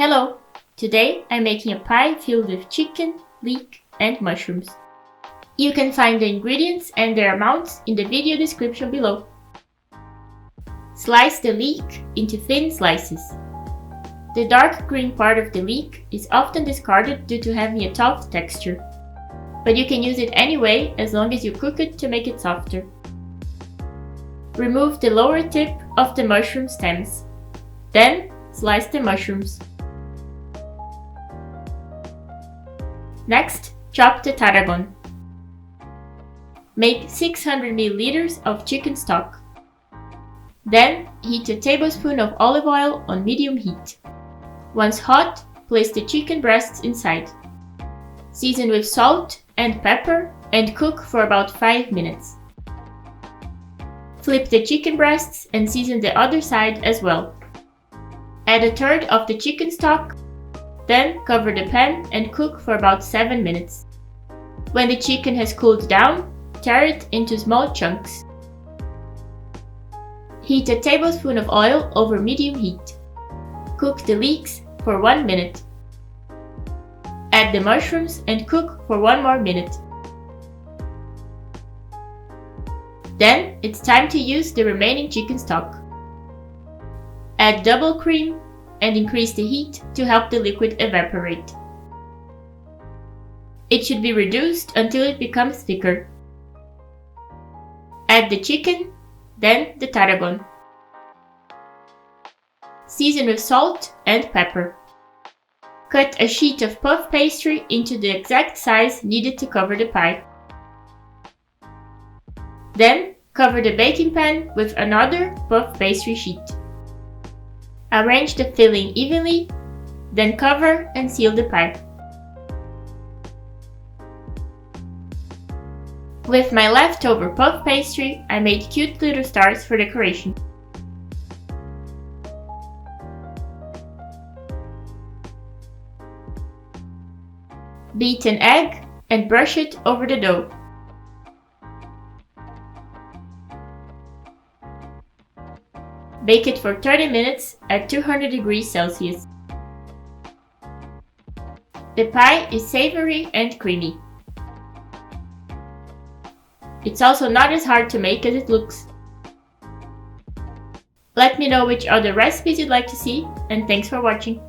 Hello! Today I'm making a pie filled with chicken, leek, and mushrooms. You can find the ingredients and their amounts in the video description below. Slice the leek into thin slices. The dark green part of the leek is often discarded due to having a tough texture, but you can use it anyway as long as you cook it to make it softer. Remove the lower tip of the mushroom stems. Then slice the mushrooms. Next, chop the tarragon. Make 600 ml of chicken stock. Then, heat a tablespoon of olive oil on medium heat. Once hot, place the chicken breasts inside. Season with salt and pepper and cook for about 5 minutes. Flip the chicken breasts and season the other side as well. Add a third of the chicken stock. Then cover the pan and cook for about 7 minutes. When the chicken has cooled down, tear it into small chunks. Heat a tablespoon of oil over medium heat. Cook the leeks for 1 minute. Add the mushrooms and cook for 1 more minute. Then it's time to use the remaining chicken stock. Add double cream and increase the heat to help the liquid evaporate. It should be reduced until it becomes thicker. Add the chicken, then the tarragon. Season with salt and pepper. Cut a sheet of puff pastry into the exact size needed to cover the pie. Then cover the baking pan with another puff pastry sheet. Arrange the filling evenly, then cover and seal the pie. With my leftover puff pastry, I made cute little stars for decoration. Beat an egg and brush it over the dough. Bake it for 30 minutes at 200 degrees Celsius. The pie is savory and creamy. It's also not as hard to make as it looks. Let me know which other recipes you'd like to see, and thanks for watching.